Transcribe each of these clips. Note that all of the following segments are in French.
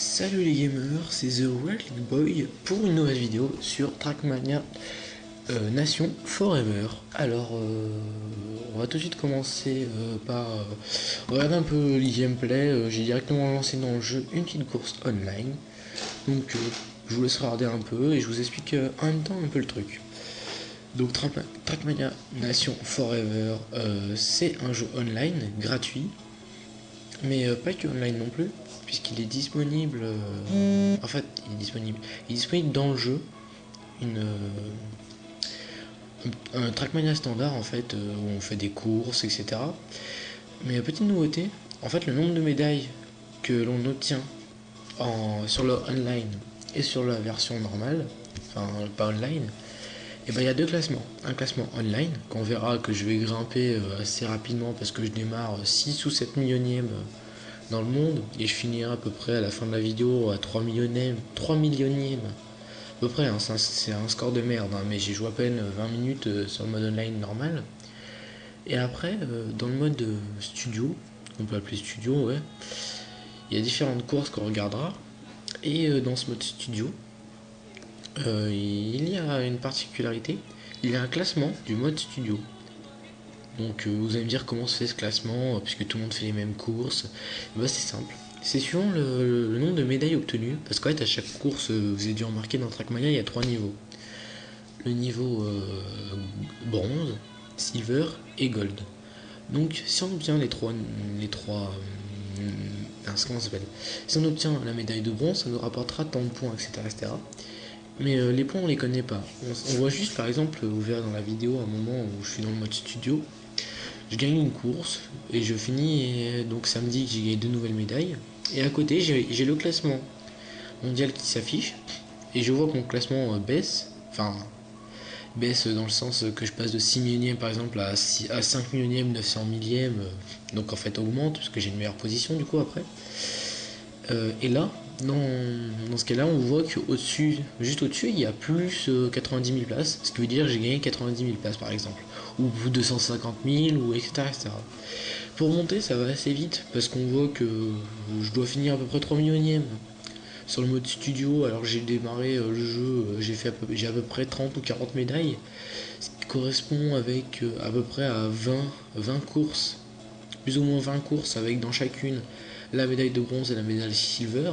Salut les gamers, c'est The Wilding Boy pour une nouvelle vidéo sur Trackmania Nation Forever. Alors, on va tout de suite commencer par regarder un peu les gameplay. J'ai directement lancé dans le jeu une petite course online. Donc, je vous laisse regarder un peu et je vous explique en même temps un peu le truc. Donc, Trackmania Nation Forever, c'est un jeu online gratuit, mais pas que online non plus, puisqu'il est disponible. En fait, il est disponible dans le jeu. Un Trackmania standard en fait, où on fait des courses, etc. Mais petite nouveauté, en fait, le nombre de médailles que l'on obtient sur le online et sur la version normale, enfin pas online, et ben il y a deux classements. Un classement online qu'on verra que je vais grimper assez rapidement parce que je démarre 6 ou 7 millionième dans le monde et je finirai à peu près à la fin de la vidéo à 3 millionième à peu près, hein, c'est un score de merde, hein, mais j'ai joué à peine 20 minutes sur le mode online normal. Et après, dans le mode studio, on peut appeler studio, ouais, il y a différentes courses qu'on regardera. Et dans ce mode studio, il y a une particularité, il y a un classement du mode studio. Donc vous allez me dire comment se fait ce classement, puisque tout le monde fait les mêmes courses. Bah, c'est simple. C'est suivant le nombre de médailles obtenues, parce qu'en fait à chaque course, vous avez dû remarquer dans Trackmania, il y a 3 niveaux. Le niveau bronze, silver et gold. Donc si on obtient comment ça s'appelle, si on obtient la médaille de bronze, ça nous rapportera tant de points, etc. Mais les points on les connaît pas. On voit juste par exemple, vous verrez dans la vidéo à un moment où je suis dans le mode studio, je gagne une course et je finis, et donc ça me dit que j'ai gagné 2 nouvelles médailles. Et à côté, j'ai le classement mondial qui s'affiche et je vois que mon classement baisse, enfin baisse dans le sens que je passe de 6 millionième par exemple à 5 millionième, 900 millième, donc en fait augmente parce que j'ai une meilleure position du coup après. Et là, dans ce cas-là, on voit qu'au-dessus, juste au-dessus, il y a plus 90 000 places, ce qui veut dire que j'ai gagné 90 000 places par exemple, ou 250 000, ou etc. Pour monter, ça va assez vite, parce qu'on voit que je dois finir à peu près 3 millionième sur le mode studio, alors que j'ai démarré le jeu, j'ai à peu près 30 ou 40 médailles, ce qui correspond avec à peu près à 20 courses, plus ou moins 20 courses, avec dans chacune la médaille de bronze et la médaille silver,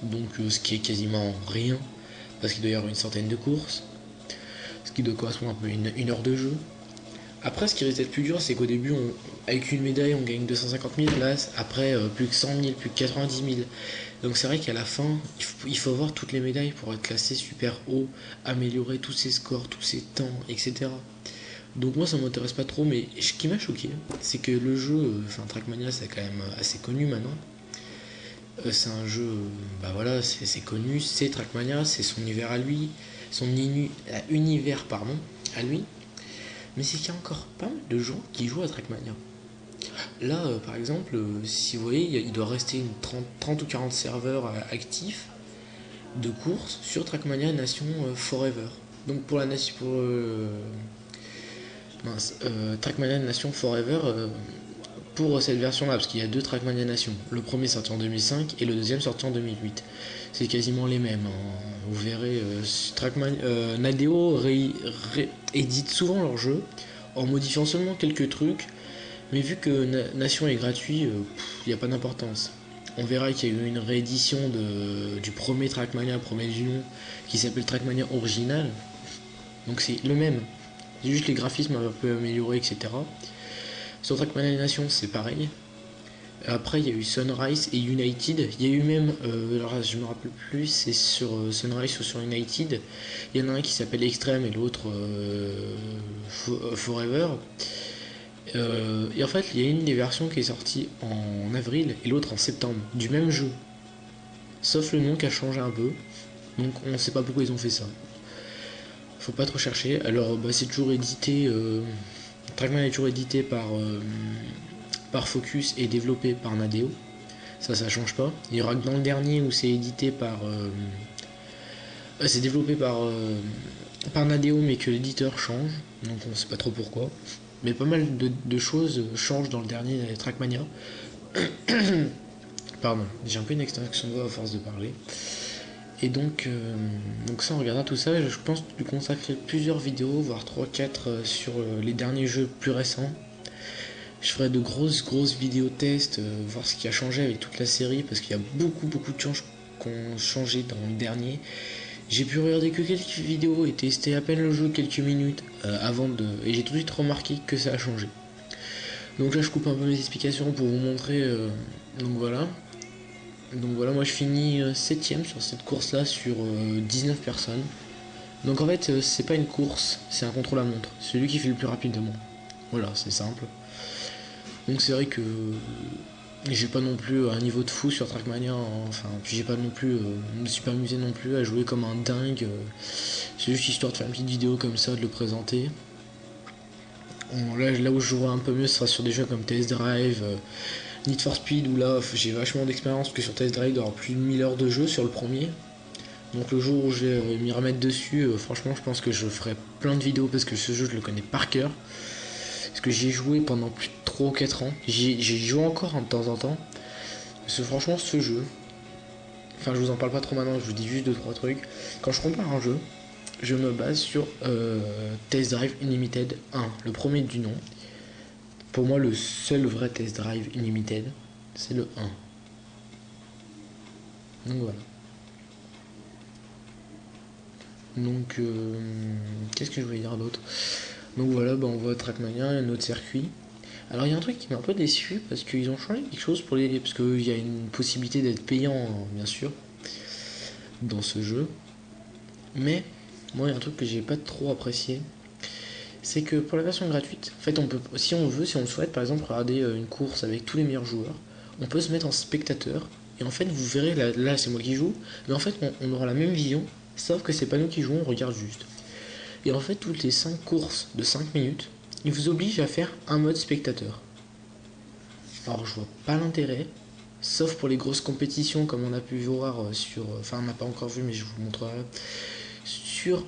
donc ce qui est quasiment rien, parce qu'il doit y avoir une centaine de courses, ce qui doit correspondre à peu près une heure de jeu. Après, ce qui risque d'être plus dur, c'est qu'au début, avec une médaille, on gagne 250 000 places, après plus que 100 000, plus que 90 000. Donc c'est vrai qu'à la fin, il faut avoir toutes les médailles pour être classé super haut, améliorer tous ses scores, tous ses temps, etc. Donc moi ça m'intéresse pas trop, mais ce qui m'a choqué, c'est que le jeu, enfin Trackmania c'est quand même assez connu maintenant. C'est un jeu, bah voilà, c'est connu, c'est Trackmania, c'est son univers à lui, univers pardon, à lui. Mais c'est qu'il y a encore pas mal de gens qui jouent à Trackmania. Là, par exemple, si vous voyez, il doit rester une 30 ou 40 serveurs actifs de courses sur Trackmania Nation Forever. Donc pour la nation, Trackmania Nation Forever, pour cette version-là, parce qu'il y a deux Trackmania Nation. Le premier sorti en 2005 et le deuxième sorti en 2008. C'est quasiment les mêmes. Hein. Vous verrez, Nadeo édite souvent leur jeu en modifiant seulement quelques trucs, mais vu que Nation est gratuit, il n'y a pas d'importance. On verra qu'il y a eu une réédition du premier Trackmania, premier du nom, qui s'appelle Trackmania Original. Donc c'est le même. C'est juste les graphismes un peu améliorés, etc. Sur Trackmania Nation, c'est pareil. Après, il y a eu Sunrise et United. Il y a eu même, alors je me rappelle plus, c'est sur Sunrise ou sur United. Il y en a un qui s'appelle Extreme et l'autre Forever. Et en fait, il y a une des versions qui est sortie en avril et l'autre en septembre du même jeu. Sauf le nom qui a changé un peu. Donc on ne sait pas pourquoi ils ont fait ça. Faut pas trop chercher. Alors bah, c'est toujours édité. Trackmania est toujours édité par Focus et développé par Nadeo. Ça change pas. Il y aura que dans le dernier où c'est édité par. C'est développé par Nadeo, mais que l'éditeur change. Donc on sait pas trop pourquoi. Mais pas mal de choses changent dans le dernier Trackmania. Pardon, j'ai un peu une extinction de voix à force de parler. Et donc ça, en regardant tout ça, je pense lui consacrer plusieurs vidéos, voire trois quatre sur les derniers jeux plus récents. Je ferai de grosses vidéos tests, voir ce qui a changé avec toute la série, parce qu'il y a beaucoup de changes qui ont changé dans le dernier. J'ai pu regarder que quelques vidéos et tester à peine le jeu quelques minutes et j'ai tout de suite remarqué que ça a changé. Donc là je coupe un peu mes explications pour vous montrer. Donc voilà. Donc voilà, moi je finis 7ème sur cette course là sur 19 personnes. Donc en fait c'est pas une course, c'est un contrôle à montre. Celui qui fait le plus rapidement. Voilà, c'est simple. Donc c'est vrai que j'ai pas non plus un niveau de fou sur Trackmania, enfin puis j'ai pas non plus, je me suis pas amusé non plus à jouer comme un dingue. C'est juste histoire de faire une petite vidéo comme ça, de le présenter. Là où je jouerai un peu mieux, ce sera sur des jeux comme Test Drive, Need for Speed, où là j'ai vachement d'expérience, parce que sur Test Drive il y aura plus de 1000 heures de jeu sur le premier. Donc le jour où je vais m'y remettre dessus, franchement je pense que je ferai plein de vidéos, parce que ce jeu je le connais par cœur. Parce que j'y ai joué pendant plus de 3 ou 4 ans. J'ai joué encore de temps en temps. Parce que franchement ce jeu, enfin je vous en parle pas trop maintenant, je vous dis juste 2-3 trucs. Quand je compare un jeu, je me base sur Test Drive Unlimited 1, le premier du nom. Pour moi le seul vrai Test Drive Unlimited, c'est le 1. Donc voilà. Donc qu'est-ce que je voulais dire d'autre? Donc voilà, on voit Trackmania, un autre circuit. Alors il y a un truc qui m'a un peu déçu, parce qu'ils ont changé quelque chose pour les... Parce qu'il y a une possibilité d'être payant, bien sûr, dans ce jeu. Mais moi il y a un truc que j'ai pas trop apprécié. C'est que pour la version gratuite, en fait on peut, si on veut, si on le souhaite, par exemple regarder une course avec tous les meilleurs joueurs, on peut se mettre en spectateur. Et en fait vous verrez, là c'est moi qui joue, mais en fait on aura la même vision, sauf que c'est pas nous qui jouons, on regarde juste. Et en fait toutes les 5 courses de 5 minutes, il vous oblige à faire un mode spectateur. Alors je vois pas l'intérêt, sauf pour les grosses compétitions comme on a pu voir sur... Enfin on n'a pas encore vu mais je vous montrerai. Sur...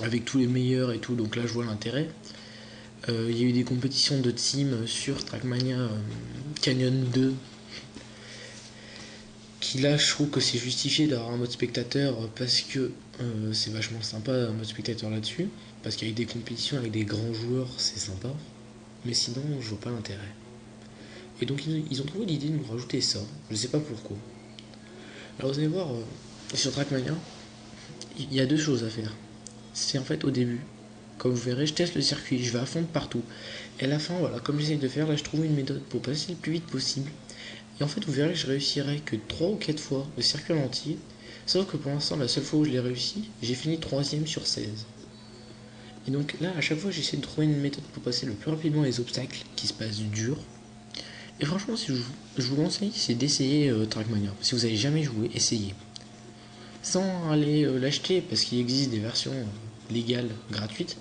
avec tous les meilleurs et tout, donc là je vois l'intérêt. Il y a eu des compétitions de team sur Trackmania Canyon 2. Qui là je trouve que c'est justifié d'avoir un mode spectateur, parce que c'est vachement sympa un mode spectateur là-dessus. Parce qu'avec des compétitions avec des grands joueurs c'est sympa. Mais sinon je vois pas l'intérêt. Et donc ils ont trouvé l'idée de nous rajouter ça. Je sais pas pourquoi. Alors vous allez voir, sur Trackmania, il y a deux choses à faire. C'est en fait au début, comme vous verrez, je teste le circuit, je vais à fond de partout. Et à la fin, voilà, comme j'essaie de faire, là je trouve une méthode pour passer le plus vite possible. Et en fait vous verrez que je réussirai que 3 ou 4 fois le circuit en entier. Sauf que pour l'instant, la seule fois où je l'ai réussi, j'ai fini 3ème sur 16. Et donc là, à chaque fois, j'essaie de trouver une méthode pour passer le plus rapidement les obstacles qui se passent dur. Et franchement, si je vous conseille, c'est d'essayer Trackmania. Si vous n'avez jamais joué, essayez. Sans aller l'acheter, parce qu'il existe des versions légales, gratuites,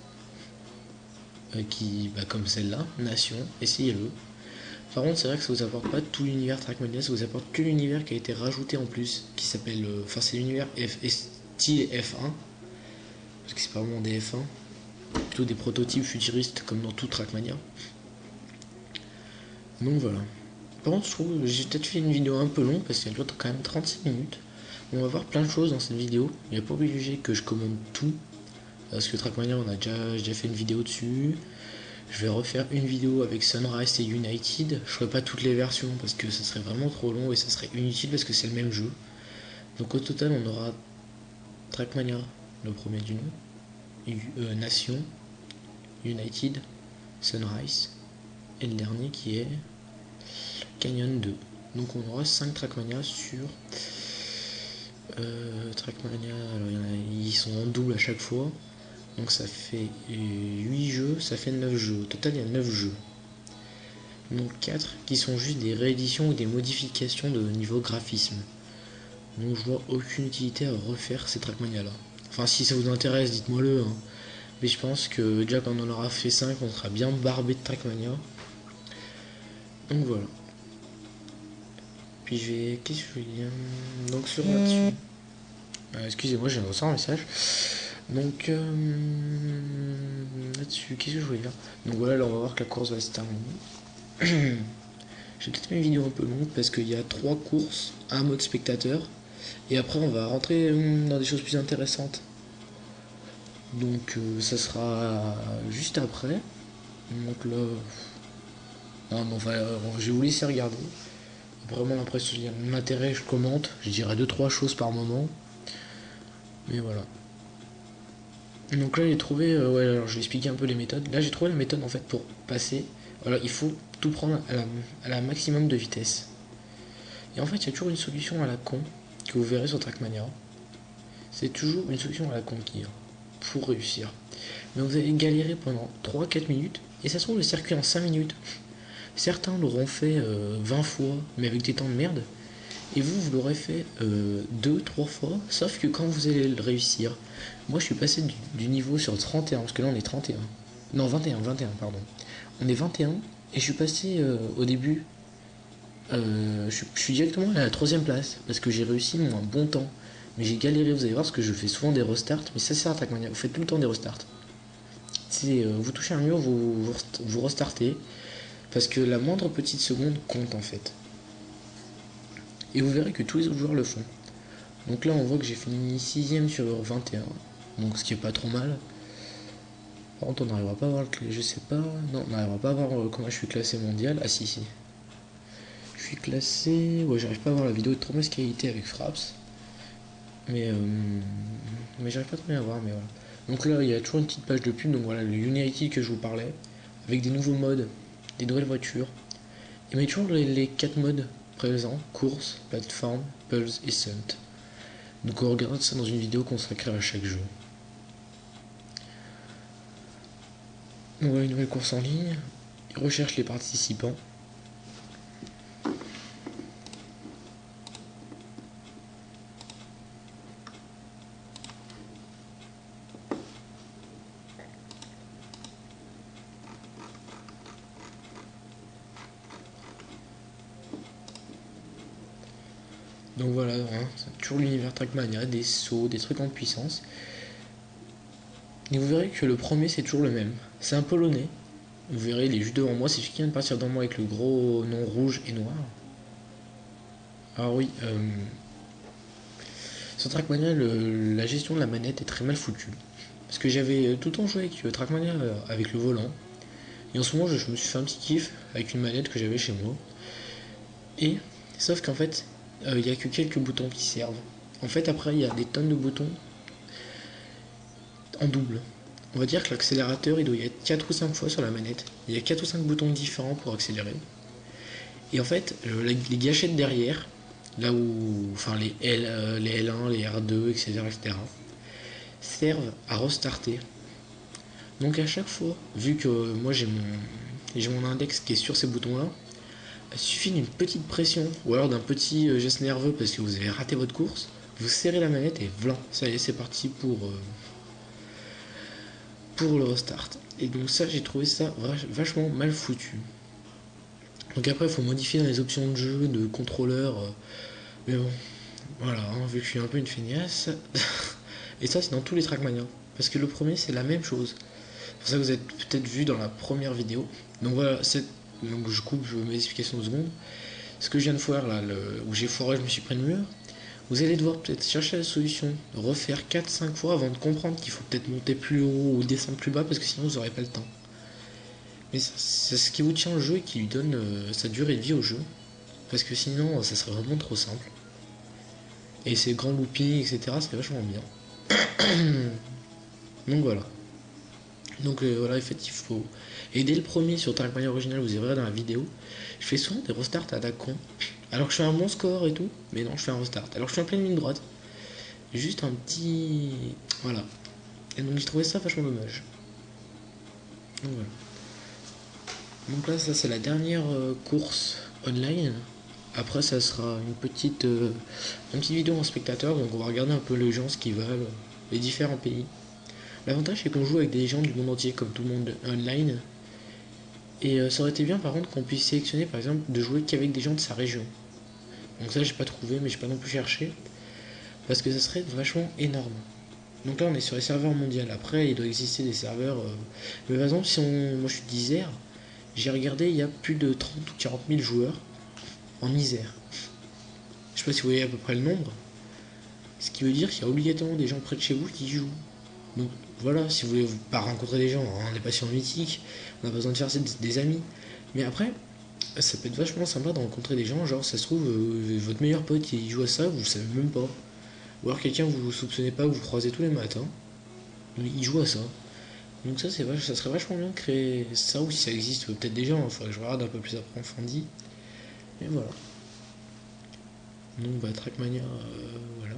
comme celle-là, Nation, essayez-le. Par contre, c'est vrai que ça vous apporte pas tout l'univers Trackmania, ça vous apporte que l'univers qui a été rajouté en plus, qui s'appelle... Enfin, c'est l'univers style F1, parce que c'est pas vraiment des F1, plutôt des prototypes futuristes comme dans tout Trackmania. Donc voilà. Par contre, je trouve que j'ai peut-être fait une vidéo un peu longue, parce qu'elle dure quand même 36 minutes. On va voir plein de choses dans cette vidéo. Il n'y a pas obligé que je commande tout, parce que Trackmania, j'ai déjà fait une vidéo dessus. Je vais refaire une vidéo avec Sunrise et United. Je ferai pas toutes les versions parce que ça serait vraiment trop long et ça serait inutile parce que c'est le même jeu. Donc au total, on aura Trackmania, le premier du nom, Nation, United, Sunrise et le dernier qui est Canyon 2. Donc on aura 5 Trackmania sur Trackmania. Alors ils sont en double à chaque fois. Donc ça fait 8 jeux, ça fait 9 jeux. Au total, il y a 9 jeux. Donc 4 qui sont juste des rééditions ou des modifications de niveau graphisme. Donc je vois aucune utilité à refaire ces Trackmania là. Enfin, si ça vous intéresse, dites-moi-le. Hein. Mais je pense que déjà quand on en aura fait 5, on sera bien barbé de Trackmania. Donc voilà. Puis je vais... Qu'est-ce que je vais dire? Donc sur là-dessus... excusez-moi, j'ai reçu un message. Donc là-dessus, qu'est-ce que je voulais dire? Donc voilà, là on va voir que la course va se terminer. Je j'ai peut-être fait une vidéo un peu longue parce qu'il y a 3 courses, un mode spectateur, et après on va rentrer dans des choses plus intéressantes. Donc ça sera juste après. Donc là, non, mais enfin, je vais vous laisser regarder. Vraiment l'impression qu'il y a de l'intérêt, je commente, je dirais 2-3 choses par moment. Mais voilà. Donc là j'ai trouvé, ouais, alors je vais expliquer un peu les méthodes. Là j'ai trouvé la méthode en fait pour passer. Voilà, il faut tout prendre à la maximum de vitesse. Et en fait il y a toujours une solution à la con que vous verrez sur Trackmania. C'est toujours une solution à la con qui pour réussir. Mais vous allez galérer pendant 3-4 minutes et ça se trouve le circuit en 5 minutes. Certains l'auront fait 20 fois mais avec des temps de merde. Et vous l'aurez fait 2-3 fois, sauf que quand vous allez le réussir, moi je suis passé du niveau sur 31, parce que là on est 31. Non, 21, pardon. On est 21, et je suis passé au début, je suis directement à la 3ème place, parce que j'ai réussi un bon temps. Mais j'ai galéré, vous allez voir, parce que je fais souvent des restarts, mais ça sert à Trackmania, vous faites tout le temps des restarts. Vous touchez un mur, vous restartez, parce que la moindre petite seconde compte en fait. Et vous verrez que tous les autres joueurs le font. Donc là on voit que j'ai fini 6ème sur 21. Donc ce qui est pas trop mal. Par contre on n'arrivera pas à voir je sais pas. Non, on n'arrivera pas à voir comment je suis classé mondial. Ah si. Je suis classé. Ouais, j'arrive pas à voir la vidéo de trop mauvaise qualité avec Fraps. Mais j'arrive pas très bien à voir, mais voilà. Donc là il y a toujours une petite page de pub, donc voilà le Unity que je vous parlais. Avec des nouveaux modes, des nouvelles voitures. Et mais toujours les 4 modes présent, course, plateforme, pulse et stunt. Donc on regarde ça dans une vidéo consacrée à chaque jeu. Donc voilà une nouvelle course en ligne. Il recherche les participants. Donc voilà, hein, c'est toujours l'univers Trackmania, des sauts, des trucs en puissance. Et vous verrez que le premier c'est toujours le même. C'est un polonais. Vous verrez, il est juste devant moi, c'est celui qui vient de partir devant moi avec le gros nom rouge et noir. Alors oui, sur Trackmania, la gestion de la manette est très mal foutue. Parce que j'avais tout le temps joué avec Trackmania avec le volant. Et en ce moment, je me suis fait un petit kiff avec une manette que j'avais chez moi. Et, sauf qu'en fait, il n'y a que quelques boutons qui servent. En fait, après, il y a des tonnes de boutons en double. On va dire que l'accélérateur, il doit y être 4 ou 5 fois sur la manette. Il y a 4 ou 5 boutons différents pour accélérer. Et en fait, les gâchettes derrière, là où, enfin les L1, les R2, etc., servent à restarter. Donc à chaque fois, vu que moi j'ai mon index qui est sur ces boutons-là, il suffit d'une petite pression ou alors d'un petit geste nerveux parce que vous avez raté votre course, vous serrez la manette et voilà, ça y est, c'est parti pour le restart. Et donc ça, j'ai trouvé ça vachement mal foutu. Donc après, il faut modifier dans les options de jeu, de contrôleur. Mais bon, voilà, hein, vu que je suis un peu une feignasse. Et ça, c'est dans tous les Trackmania. Parce que le premier, c'est la même chose. C'est pour ça que vous avez peut-être vu dans la première vidéo. Donc voilà, donc je coupe mes explications de secondes. Ce que je viens de faire là, où j'ai foiré, je me suis pris le mur. Vous allez devoir peut-être chercher la solution, refaire 4-5 fois avant de comprendre qu'il faut peut-être monter plus haut ou descendre plus bas parce que sinon vous n'aurez pas le temps. Mais c'est ce qui vous tient au jeu et qui lui donne sa durée de vie au jeu. Parce que sinon ça serait vraiment trop simple. Et ces grands loopings, etc., c'est vachement bien. Donc voilà. Donc voilà, en fait, il faut. Et dès le premier sur Trackmania original, vous verrez dans la vidéo, je fais souvent des restarts à la con. Alors que je fais un bon score et tout, mais non, je fais un restart. Alors que je suis en pleine ligne droite. Juste un petit. Voilà. Et donc j'ai trouvé ça vachement dommage. Donc voilà. Donc là, ça c'est la dernière course online. Après, ça sera une petite vidéo en spectateur. Donc on va regarder un peu les gens, ce qu'ils veulent, les différents pays. L'avantage c'est qu'on joue avec des gens du monde entier comme tout le monde online. Et ça aurait été bien par contre qu'on puisse sélectionner par exemple de jouer qu'avec des gens de sa région. Donc ça j'ai pas trouvé mais j'ai pas non plus cherché. Parce que ça serait vachement énorme. Donc là on est sur les serveurs mondiaux. Après il doit exister des serveurs. Mais par exemple si moi je suis d'Isère, j'ai regardé il y a plus de 30 ou 40 000 joueurs en Isère. Je sais pas si vous voyez à peu près le nombre. Ce qui veut dire qu'il y a obligatoirement des gens près de chez vous qui y jouent. Donc voilà, si vous voulez pas rencontrer des gens, hein, on n'est pas sur Mythique, on a besoin de faire des amis. Mais après, ça peut être vachement sympa de rencontrer des gens, genre ça se trouve, votre meilleur pote il joue à ça, vous savez même pas. Ou alors quelqu'un que vous soupçonnez pas, que vous croisez tous les matins, il joue à ça. Donc ça, ça serait vachement bien de créer ça, ou si ça existe peut-être déjà, il faudrait que je regarde un peu plus approfondi. Et voilà. Donc bah, Trackmania, voilà.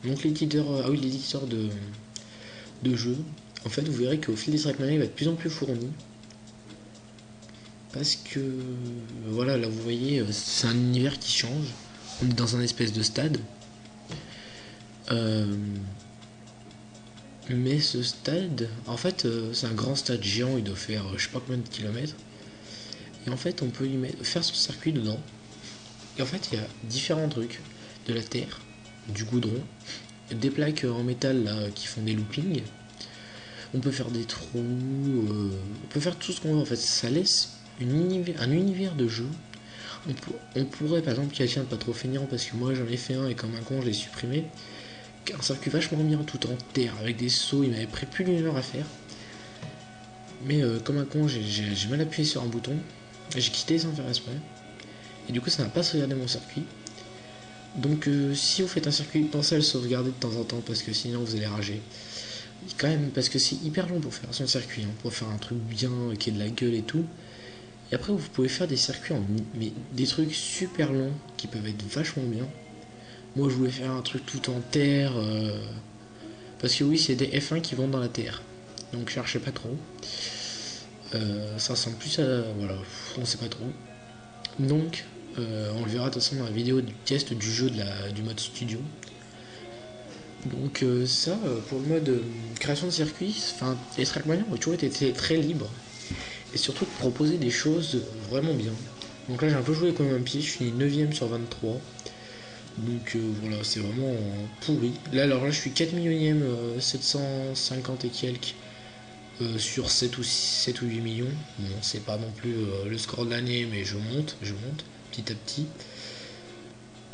Donc l'éditeur, l'éditeur de jeux, en fait vous verrez qu'au fil des Trackmania il va être de plus en plus fourni. Parce que, voilà, là vous voyez, c'est un univers qui change. On est dans un espèce de stade. Mais ce stade, en fait, c'est un grand stade géant, il doit faire je sais pas combien de kilomètres. Et en fait, on peut faire son circuit dedans. Et en fait, il y a différents trucs. De la terre, du goudron, des plaques en métal là, qui font des loopings. On peut faire des trous, on peut faire tout ce qu'on veut. En fait, ça laisse un univers de jeu. On pourrait, par exemple, quelqu'un de pas trop feignant, parce que moi j'en ai fait un et comme un con, je l'ai supprimé. Un circuit vachement bien, tout en terre, avec des sauts, il m'avait pris plus d'une heure à faire. Mais comme un con, j'ai mal appuyé sur un bouton, j'ai quitté sans faire exprès. Et du coup, ça n'a pas sauvegardé mon circuit. Donc si vous faites un circuit, pensez à le sauvegarder de temps en temps, parce que sinon vous allez rager. Quand même, parce que c'est hyper long pour faire son circuit, hein, pour faire un truc bien, qui ait de la gueule et tout. Et après, vous pouvez faire des circuits, mais des trucs super longs, qui peuvent être vachement bien. Moi, je voulais faire un truc tout en terre, parce que oui, c'est des F1 qui vont dans la terre. Donc cherchez pas trop. Ça ressemble plus à... Voilà, on sait pas trop. Donc, on le verra de toute façon dans la vidéo du test du jeu du mode studio. Donc ça, pour le mode création de circuit, enfin, les Trackmania ont toujours été très libres. Et surtout de proposer des choses vraiment bien. Donc là, j'ai un peu joué comme un pied, je suis 9ème sur 23. Donc voilà, c'est vraiment pourri. Là, alors là, je suis 4 millionième, 750 et quelques sur 7 ou 8 millions. Bon, c'est pas non plus le score de l'année, mais je monte petit à petit.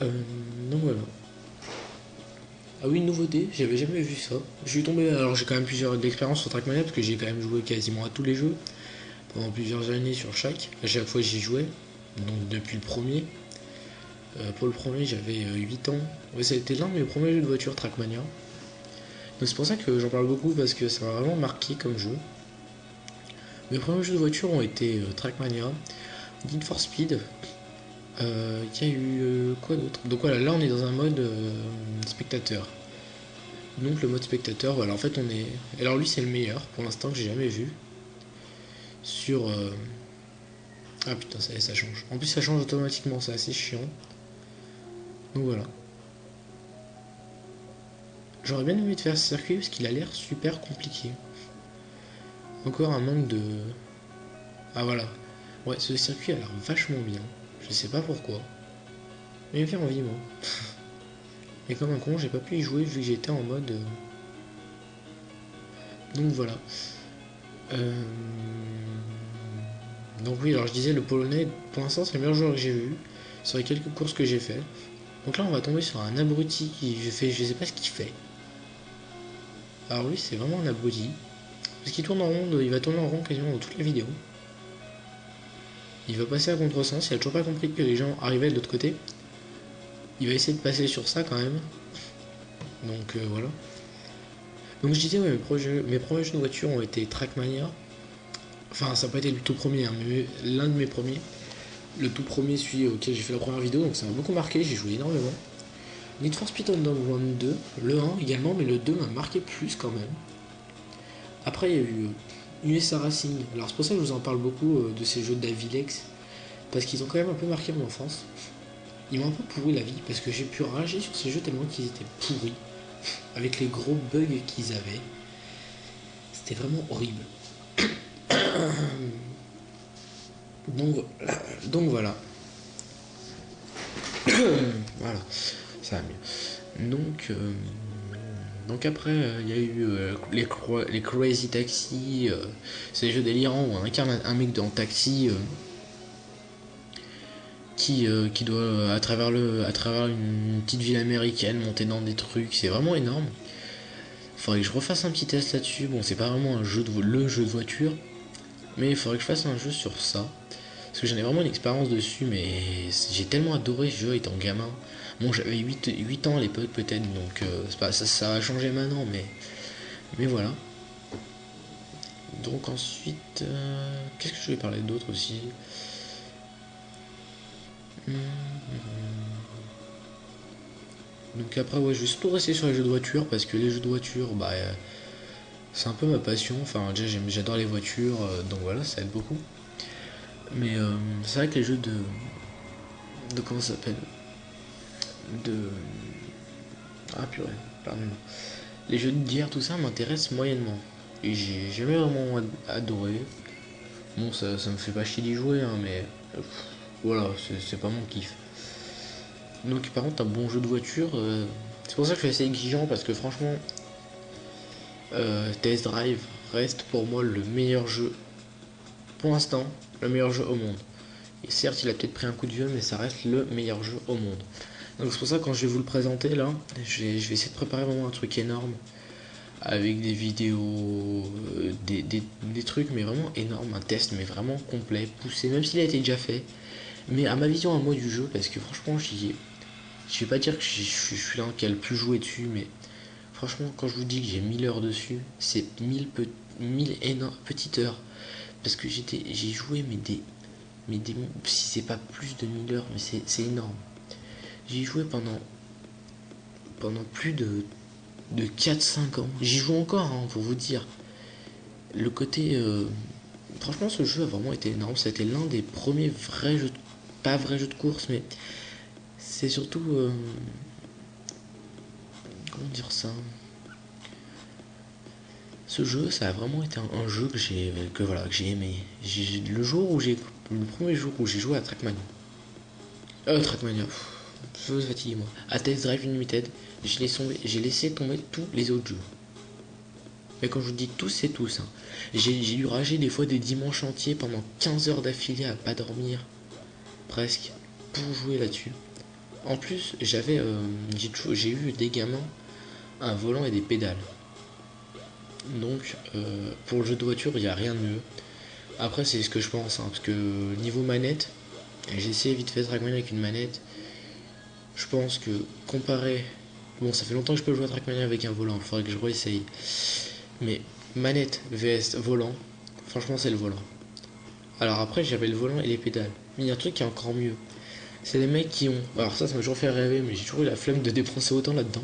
Donc voilà. Ah oui, nouveauté, j'avais jamais vu ça. Je suis tombé, alors j'ai quand même plusieurs d'expérience sur Trackmania, parce que j'ai quand même joué quasiment à tous les jeux, pendant plusieurs années sur chaque. À chaque fois j'y jouais, donc depuis le premier. Pour le premier, j'avais 8 ans. Ouais, ça a été l'un de mes premiers jeux de voiture Trackmania. Donc c'est pour ça que j'en parle beaucoup, parce que ça m'a vraiment marqué comme jeu. Mes premiers jeux de voiture ont été Trackmania, Need for Speed. Il y a eu quoi d'autre? Donc voilà, là on est dans un mode spectateur. Donc le mode spectateur, voilà, en fait on est... Alors lui c'est le meilleur pour l'instant que j'ai jamais vu. Sur... Ah putain, ça change. En plus ça change automatiquement, c'est assez chiant. Donc voilà. J'aurais bien aimé de faire ce circuit parce qu'il a l'air super compliqué. Encore un manque de... Ah voilà. Ouais, ce circuit a l'air vachement bien. Je sais pas pourquoi. Mais il me fait envie moi. Et comme un con, j'ai pas pu y jouer vu que j'étais en mode... Donc voilà. Donc oui, alors je disais, le polonais, pour l'instant c'est le meilleur joueur que j'ai vu sur les quelques courses que j'ai fait. Donc là on va tomber sur un abruti qui fait, je sais pas ce qu'il fait. Alors lui c'est vraiment un abruti. Parce qu'il tourne en rond, il va tourner en rond quasiment dans toutes les vidéos. Il va passer à contresens, il a toujours pas compris que les gens arrivaient de l'autre côté. Il va essayer de passer sur ça quand même. Donc voilà. Donc je disais, ouais, mes premiers jeux de voiture ont été Trackmania. Enfin, ça n'a pas été le tout premier, hein, mais l'un de mes premiers. Le tout premier, celui auquel j'ai fait la première vidéo, donc ça m'a beaucoup marqué, j'ai joué énormément. Need for Speed Underground 2, le 1 également, mais le 2 m'a marqué plus quand même. Après, il y a eu USA Racing. Alors c'est pour ça que je vous en parle beaucoup de ces jeux d'Avilex, parce qu'ils ont quand même un peu marqué mon enfance. Ils m'ont un peu pourri la vie, parce que j'ai pu rager sur ces jeux tellement qu'ils étaient pourris, avec les gros bugs qu'ils avaient. C'était vraiment horrible. Donc voilà. Voilà, ça va mieux. Donc Donc après, il y a eu les Crazy Taxi, c'est des jeux délirants où on incarne un mec dans taxi qui doit, à travers une petite ville américaine, monter dans des trucs. C'est vraiment énorme. Faudrait que je refasse un petit test là-dessus. Bon, c'est pas vraiment le jeu de voiture, mais il faudrait que je fasse un jeu sur ça. Parce que j'en ai vraiment une expérience dessus, mais j'ai tellement adoré ce jeu étant gamin. Bon, j'avais 8 ans à l'époque peut-être, donc ça a changé maintenant, mais voilà. Donc ensuite, qu'est-ce que je vais parler d'autre aussi? Donc après, ouais, je vais surtout rester sur les jeux de voiture, parce que les jeux de voiture, bah, c'est un peu ma passion. Enfin, déjà, j'adore les voitures, donc voilà, ça aide beaucoup. Mais c'est vrai que les jeux de comment ça s'appelle? De... Ah purée, pardon. Les jeux de guerre, tout ça m'intéresse moyennement. Et j'ai jamais vraiment adoré. Bon, ça me fait pas chier d'y jouer, hein, mais voilà, c'est pas mon kiff. Donc par contre, un bon jeu de voiture, c'est pour ça que je suis assez exigeant, parce que franchement, Test Drive reste pour moi le meilleur jeu, pour l'instant, le meilleur jeu au monde. Et certes, il a peut-être pris un coup de vieux, mais ça reste le meilleur jeu au monde. Donc c'est pour ça que quand je vais vous le présenter là, je vais essayer de préparer vraiment un truc énorme, avec des vidéos, des trucs mais vraiment énormes, un test mais vraiment complet, poussé, même s'il a été déjà fait, mais à ma vision à moi du jeu, parce que franchement je vais pas dire que je suis l'un qui a le plus joué dessus, mais franchement quand je vous dis que j'ai 1000 heures dessus, c'est 1000 énormes petites heures, parce que j'ai joué si c'est pas plus de 1000 heures, mais c'est énorme. J'y joué pendant plus de 4-5 ans. J'y joue encore, hein, pour vous dire. Le côté... franchement, ce jeu a vraiment été énorme. C'était l'un des premiers vrais jeux... Pas vrais jeux de course, mais... C'est surtout... comment dire ça? Ce jeu, ça a vraiment été un jeu que j'ai aimé. Le premier jour où j'ai joué à Trackmania. Trackmania... Je vous fatigue moi. À Test Drive Unlimited, j'ai laissé tomber tous les autres jeux. Mais quand je vous dis tous, c'est tous. Hein. J'ai dû rager des fois des dimanches entiers pendant 15 heures d'affilée à pas dormir. Presque. Pour jouer là-dessus. En plus, j'ai eu des gamins, un volant et des pédales. Donc, pour le jeu de voiture, il n'y a rien de mieux. Après, c'est ce que je pense. Hein, parce que niveau manette, j'ai essayé vite fait Trackmania avec une manette. Je pense que comparé... Bon, ça fait longtemps que je peux jouer à Trackmania avec un volant, il faudrait que je réessaye. Mais manette vs volant, franchement c'est le volant. Alors après j'avais le volant et les pédales. Mais il y a un truc qui est encore mieux. C'est les mecs qui ont... Alors ça m'a toujours fait rêver, mais j'ai toujours eu la flemme de dépenser autant là-dedans.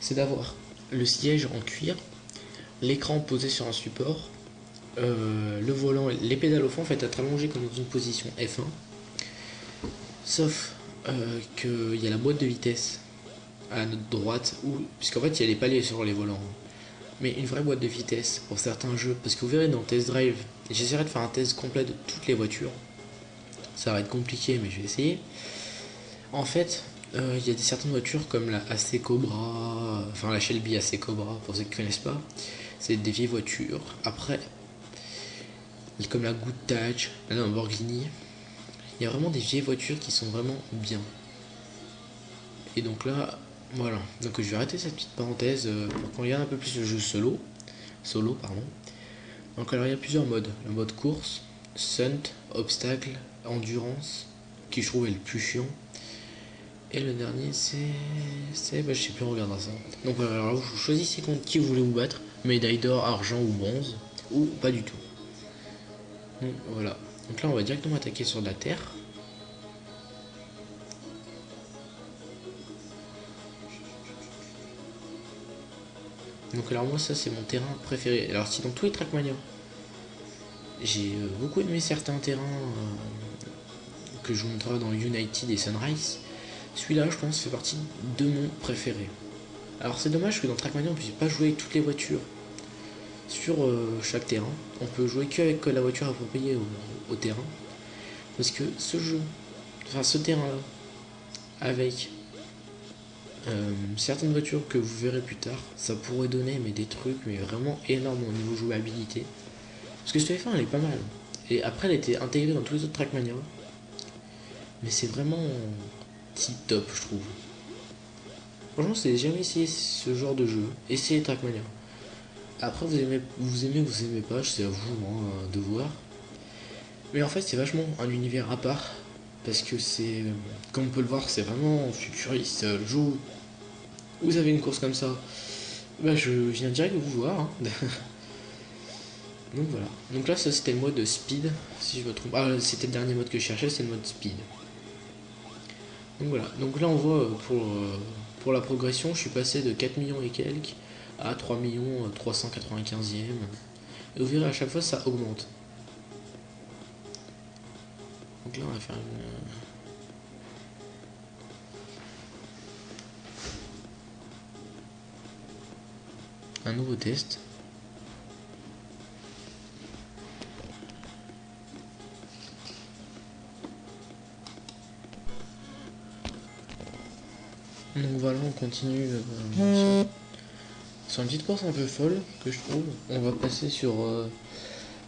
C'est d'avoir le siège en cuir, l'écran posé sur un support, le volant, les pédales au fond en fait être allongé comme dans une position F1. Sauf qu'il y a la boîte de vitesse à notre droite, puisqu'en fait il y a des paliers sur les volants, mais une vraie boîte de vitesse pour certains jeux, parce que vous verrez dans Test Drive, j'essaierai de faire un test complet de toutes les voitures, ça va être compliqué mais je vais essayer. En fait, il y a certaines voitures comme la AC Cobra, enfin la Shelby AC Cobra pour ceux qui ne connaissent pas, c'est des vieilles voitures. Après, comme la Countach, la Lamborghini, il y a vraiment des vieilles voitures qui sont vraiment bien. Et donc là, voilà. Donc je vais arrêter cette petite parenthèse pour qu'on regarde un peu plus le jeu solo. Donc alors il y a plusieurs modes. Le mode course, stunt, obstacle, endurance, qui je trouve est le plus chiant. Et le dernier c'est je sais plus, on regardera ça. Donc alors vous choisissez contre qui vous voulez vous battre. Médaille d'or, argent ou bronze. Ou pas du tout. Donc voilà. Donc là on va directement attaquer sur de la terre. Donc alors moi ça c'est mon terrain préféré. Alors si dans tous les Trackmania, j'ai beaucoup aimé certains terrains que je vous montrerai dans United et Sunrise, celui-là je pense fait partie de mon préféré. Alors c'est dommage que dans Trackmania on puisse pas jouer avec toutes les voitures sur chaque terrain. On peut jouer que avec la voiture appropriée au terrain. Parce que ce terrain là, avec Certaines voitures que vous verrez plus tard, ça pourrait donner mais des trucs mais vraiment énormes au niveau jouabilité. Parce que cette F1 elle est pas mal. Et après elle était intégrée dans tous les autres Trackmania. Mais c'est vraiment tip top je trouve. Franchement c'est jamais essayé ce genre de jeu. Essayez Trackmania. Après vous aimez pas, c'est à vous hein, de voir. Mais en fait c'est vachement un univers à part. Parce que c'est, comme on peut le voir, c'est vraiment futuriste. Le jour où vous avez une course comme ça, bah je viens direct vous voir. Hein. Donc voilà. Donc là, ça c'était le mode speed, si je me trompe. Ah, c'était le dernier mode que je cherchais, c'est le mode speed. Donc voilà. Donc là, on voit pour la progression, je suis passé de 4 millions et quelques à 3 millions 395e. Et vous verrez, à chaque fois, ça augmente. Donc là, on va faire un nouveau test. Donc voilà, on continue sur une petite course un peu folle que je trouve. On va passer sur...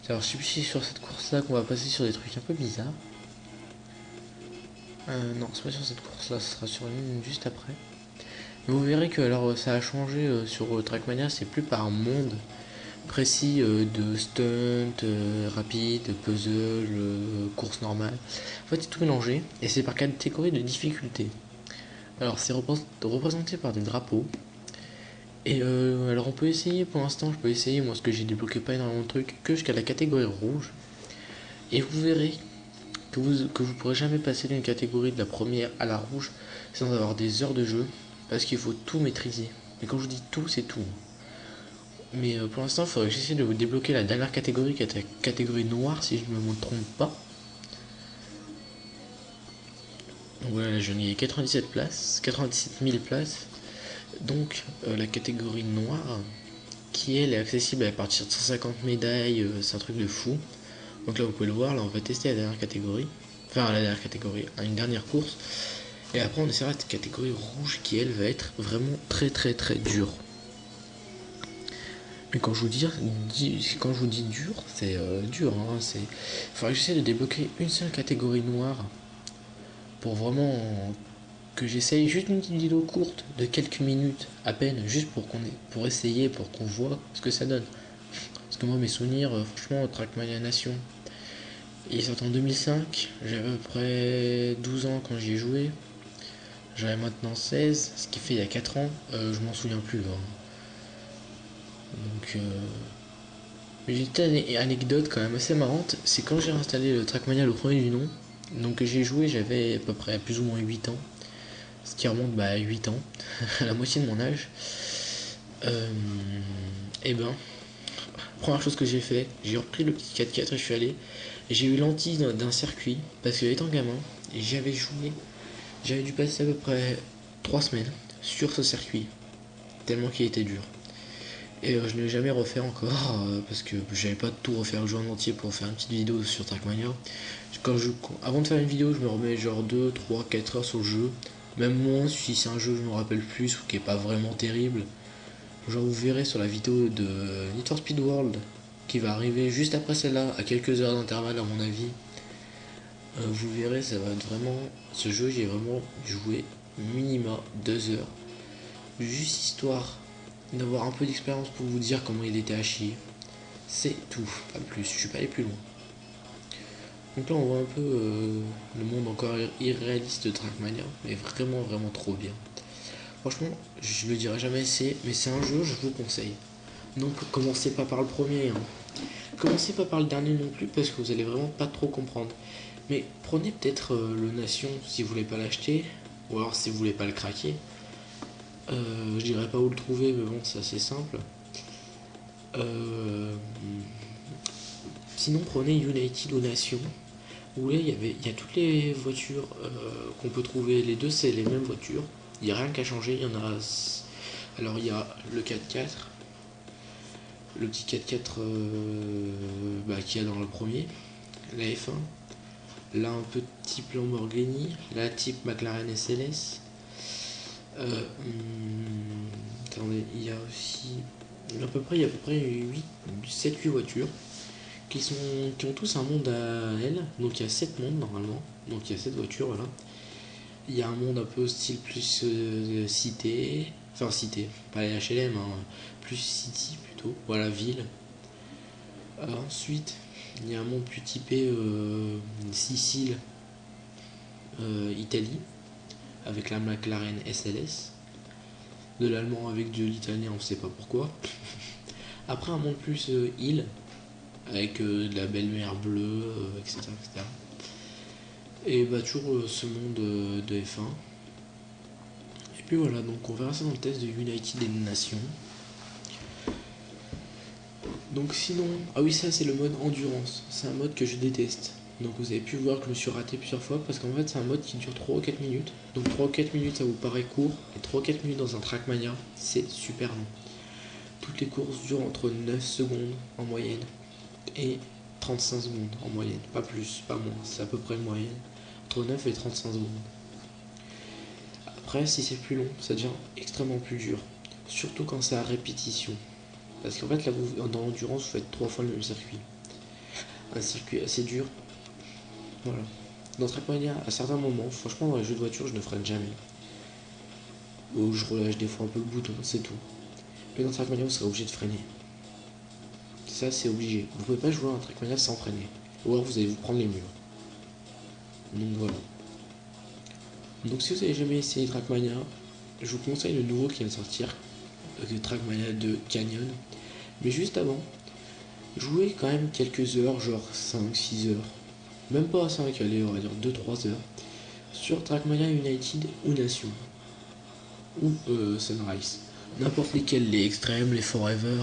alors je sais plus si c'est sur cette course là qu'on va passer sur des trucs un peu bizarres. Non, c'est pas sur cette course là, ce sera sur une juste après. Mais vous verrez que alors ça a changé sur Trackmania, c'est plus par monde précis de stunt, rapide, puzzle, course normale. En fait c'est tout mélangé et c'est par catégorie de difficulté. Alors c'est représenté par des drapeaux. Et alors on peut essayer pour l'instant, je peux essayer moi parce que j'ai débloqué pas énormément de trucs que jusqu'à la catégorie rouge. Et vous verrez que vous pourrez jamais passer d'une catégorie de la première à la rouge sans avoir des heures de jeu parce qu'il faut tout maîtriser. Mais quand je vous dis tout, c'est tout. Mais pour l'instant, il faudrait que j'essaie de vous débloquer la dernière catégorie qui est la catégorie noire si je ne me trompe pas. Donc voilà, là, j'en ai 97 places, 97 000 places. Donc la catégorie noire qui elle est accessible à partir de 150 médailles, c'est un truc de fou. Donc là vous pouvez le voir, là on va tester la dernière catégorie, enfin la dernière catégorie, une dernière course. Et après on essaiera cette catégorie rouge qui elle va être vraiment très très très dure. Mais quand je vous dis dur, c'est dur. Hein, il faudrait que j'essaie de débloquer une seule catégorie noire pour vraiment que j'essaye juste une petite vidéo courte de quelques minutes à peine, juste pour essayer, pour qu'on voit ce que ça donne. Parce que moi mes souvenirs, franchement, Trackmania Nation, il sort en 2005, j'avais à peu près 12 ans quand j'y ai joué. J'avais maintenant 16, ce qui fait il y a 4 ans, je m'en souviens plus. Hein. Donc j'ai une anecdote quand même assez marrante, c'est quand j'ai installé le Trackmania le premier du nom, donc j'ai joué, j'avais à peu près plus ou moins 8 ans, ce qui remonte à 8 ans, à la moitié de mon âge. Et ben, première chose que j'ai fait, j'ai repris le petit 4x4 et je suis allé. J'ai eu l'anti d'un circuit, parce que étant gamin, j'avais joué, j'avais dû passer à peu près 3 semaines sur ce circuit, tellement qu'il était dur. Et je ne l'ai jamais refait encore, parce que j'avais pas tout refaire le jeu en entier pour faire une petite vidéo sur Trackmania. Avant de faire une vidéo, je me remets genre 2, 3, 4 heures sur le jeu, même moins si c'est un jeu que je me rappelle plus ou qui est pas vraiment terrible. Genre vous verrez sur la vidéo de Need for Speed World qui va arriver juste après celle-là, à quelques heures d'intervalle à mon avis. Vous verrez, ça va être vraiment... Ce jeu, j'ai vraiment joué minima 2 heures. Juste histoire d'avoir un peu d'expérience pour vous dire comment il était à chier. C'est tout, pas plus, je suis pas allé plus loin. Donc là on voit un peu le monde encore irréaliste de Trackmania, mais vraiment vraiment trop bien. Franchement, je le dirai jamais assez, mais c'est un jeu, je vous conseille. Donc commencez pas par le premier, hein. Commencez pas par le dernier non plus, parce que vous allez vraiment pas trop comprendre. Mais prenez peut-être le Nation si vous voulez pas l'acheter, ou alors si vous voulez pas le craquer. Je dirais pas où le trouver, mais bon, c'est assez simple. Sinon, prenez United ou Nation, où là il y a toutes les voitures qu'on peut trouver. Les deux, c'est les mêmes voitures. Il n'y a rien qu'à changer. Il y en a. Alors, il y a le 4x4, le petit 4x4 qu'il y a dans le premier, la F1. Là, un peu type Lamborghini, là, type McLaren SLS. Attendez, il y a aussi il y a à peu près 7-8 voitures qui ont tous un monde à elles. Donc il y a 7 mondes normalement. Donc il y a 7 voitures, voilà. Il y a un monde un peu style plus cité, enfin cité, pas les HLM, hein, plus city plutôt, voilà, ville. Ensuite, il y a un monde plus typé Sicile, Italie, avec la McLaren SLS. De l'allemand avec de l'italien, on sait pas pourquoi. Après, un monde plus île, avec de la belle mer bleue, etc., etc. Et bah, toujours ce monde de F1. Et puis voilà, donc on verra ça dans le test de United des Nations. Donc sinon, ah oui, ça c'est le mode endurance. C'est un mode que je déteste. Donc vous avez pu voir que je me suis raté plusieurs fois parce qu'en fait c'est un mode qui dure 3 ou 4 minutes. Donc 3 ou 4 minutes ça vous paraît court. Et 3 ou 4 minutes dans un Trackmania, c'est super long. Toutes les courses durent entre 9 secondes en moyenne et 35 secondes en moyenne. Pas plus, pas moins. C'est à peu près une moyenne. Entre 9 et 35 secondes. Après, si c'est plus long, ça devient extrêmement plus dur. Surtout quand c'est à répétition. Parce qu'en fait, là, dans l'endurance, vous faites 3 fois le même circuit. Un circuit assez dur. Voilà. Dans Trackmania, à certains moments, franchement, dans les jeux de voiture, je ne freine jamais. Ou je relâche des fois un peu le bouton, c'est tout. Mais dans Trackmania, vous serez obligé de freiner. Ça, c'est obligé. Vous pouvez pas jouer à un Trackmania sans freiner. Ou alors vous allez vous prendre les murs. Donc voilà. Donc si vous n'avez jamais essayé Trackmania, je vous conseille le nouveau qui vient de sortir, Trackmania de Canyon. Mais juste avant, jouez quand même quelques heures, genre 5-6 heures. Même pas à 5, allez, on va dire 2-3 heures. Sur Trackmania United ou Nation. Ou Sunrise. N'importe lesquels, les extrêmes, les forever,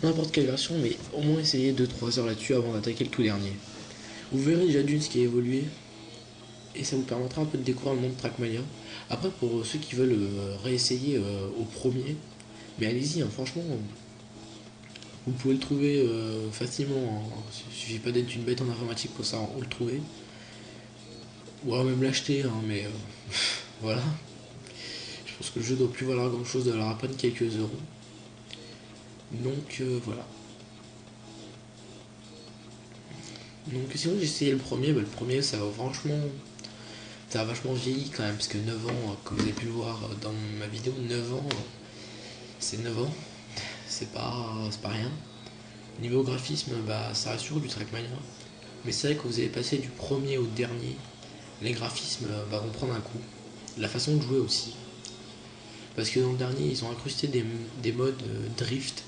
n'importe quelle version, mais au moins essayez 2-3 heures là-dessus avant d'attaquer le tout dernier. Vous verrez déjà d'une ce qui a évolué, et ça vous permettra un peu de découvrir le monde de Trackmania. Après, pour ceux qui veulent réessayer au premier, mais allez-y, hein, franchement, vous pouvez le trouver facilement. Hein. Il suffit pas d'être une bête en informatique pour savoir où le trouver. Ou alors même l'acheter, hein, mais voilà. Je pense que le jeu doit plus valoir grand chose, de la à peine quelques euros. Donc voilà. Donc sinon j'ai essayé le premier, bah, le premier ça a vachement vieilli quand même, parce que 9 ans, comme vous avez pu le voir dans ma vidéo, 9 ans, c'est 9 ans, c'est pas rien. Niveau graphisme, bah ça reste toujours du Trackmania, mais c'est vrai que vous avez passé du premier au dernier, les graphismes vont prendre un coup. La façon de jouer aussi. Parce que dans le dernier, ils ont incrusté des modes drift.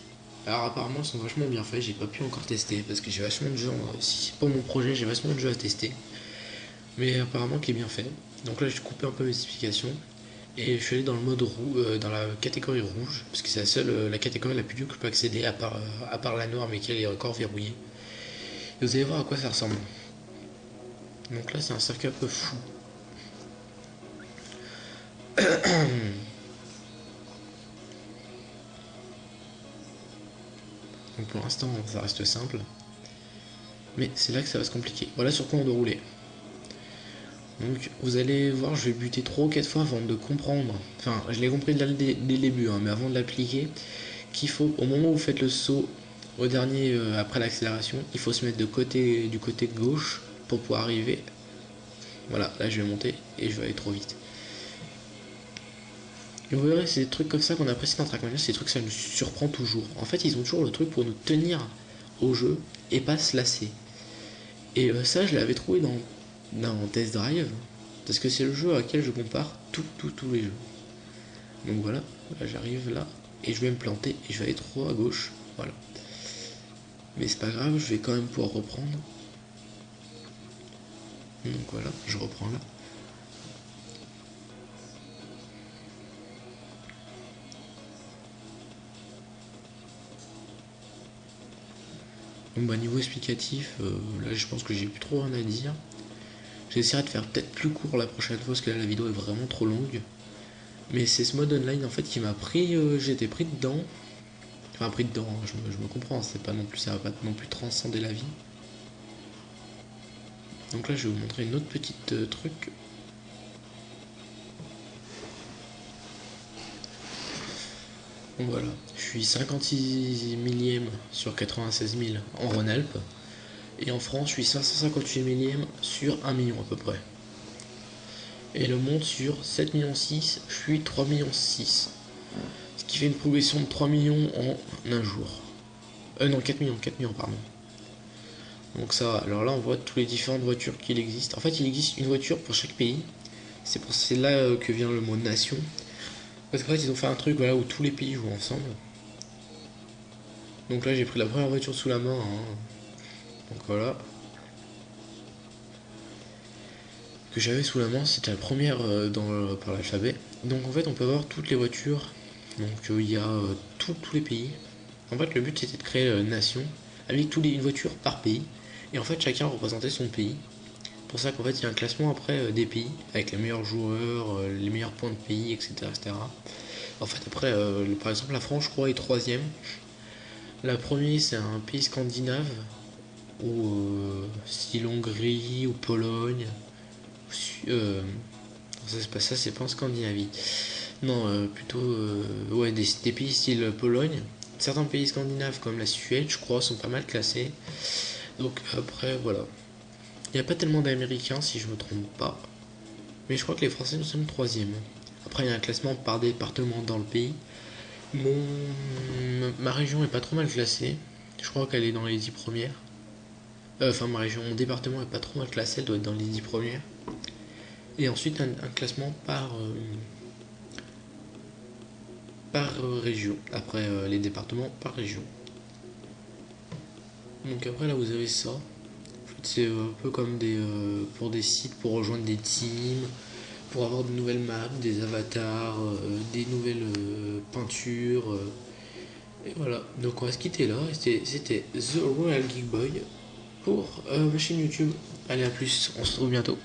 Alors apparemment, ils sont vachement bien faits. J'ai pas pu encore tester parce que j'ai vachement de jeux. Si c'est pas mon projet, j'ai vachement de jeux à tester. Mais apparemment, qu'il est bien fait. Donc là, j'ai coupé un peu mes explications. Et je suis allé dans le mode dans la catégorie rouge. Parce que c'est la catégorie la plus dure que je peux accéder, à part la noire, mais qui est encore verrouillée. Et vous allez voir à quoi ça ressemble. Donc là, c'est un circuit un peu fou. Donc pour l'instant, ça reste simple. Mais c'est là que ça va se compliquer. Voilà sur quoi on doit rouler. Donc vous allez voir, je vais buter 3 ou 4 fois avant de comprendre. Enfin, je l'ai compris dès le début, hein, mais avant de l'appliquer, qu'il faut, au moment où vous faites le saut, au dernier, après l'accélération, il faut se mettre du côté gauche pour pouvoir arriver. Voilà, là je vais monter et je vais aller trop vite. Et vous verrez, c'est des trucs comme ça qu'on apprécie dans Trackmania, c'est des trucs ça nous surprend toujours. En fait, ils ont toujours le truc pour nous tenir au jeu et pas se lasser. Et ça, je l'avais trouvé dans Test Drive, parce que c'est le jeu à laquelle je compare tous les jeux. Donc voilà, là j'arrive là, et je vais me planter, et je vais aller trop à gauche, voilà. Mais c'est pas grave, je vais quand même pouvoir reprendre. Donc voilà, je reprends là. Donc bah niveau explicatif, là je pense que j'ai plus trop rien à dire. J'essaierai de faire peut-être plus court la prochaine fois, parce que là la vidéo est vraiment trop longue. Mais c'est ce mode online en fait qui m'a pris, j'étais pris dedans. Enfin pris dedans, hein, je me comprends, c'est pas non plus, ça va pas non plus transcender la vie. Donc là je vais vous montrer une autre petite truc. Donc voilà, je suis 56 millième sur 96 000 en Rhône-Alpes. Et en France, je suis 558 millième sur 1 million à peu près. Et le monde sur 7,6 millions, je suis 3,6 millions. Ce qui fait une progression de 3 millions en un jour. Non, 4 millions, pardon. Donc ça va. Alors là, on voit toutes les différentes voitures qu'il existe. En fait, il existe une voiture pour chaque pays. C'est là que vient le mot nation. Parce qu'en fait, ils ont fait un truc voilà, où tous les pays jouent ensemble. Donc là, j'ai pris la première voiture sous la main. Hein. Donc voilà. Que j'avais sous la main, c'était la première par l'alphabet. Donc en fait, on peut voir toutes les voitures. Donc il y a tous les pays. En fait, le but c'était de créer une nation avec une voiture par pays. Et en fait, chacun représentait son pays. C'est pour ça qu'en fait, il y a un classement après des pays avec les meilleurs joueurs, les meilleurs points de pays, etc. etc. En fait, après, par exemple, la France, je crois, est troisième. La première, c'est un pays scandinave, ou style Hongrie ou Pologne. Ça, c'est pas en Scandinavie. Non, plutôt ouais, des pays style Pologne. Certains pays scandinaves comme la Suède, je crois, sont pas mal classés. Donc après, voilà. Il n'y a pas tellement d'Américains, si je me trompe pas. Mais je crois que les Français nous sommes troisième. Après, il y a un classement par département dans le pays. Ma région est pas trop mal classée. Je crois qu'elle est dans les 10 premières. Enfin, mon département est pas trop mal classé, elle doit être dans les 10 premières. Et ensuite, un classement par région. Après, les départements par région. Donc après, là, vous avez ça. En fait, c'est un peu comme pour des sites, pour rejoindre des teams, pour avoir de nouvelles maps, des avatars, des nouvelles peintures. Et voilà. Donc on va se quitter là. C'était The Royal Geek Boy pour ma chaîne YouTube. Allez, à plus. On se retrouve bientôt.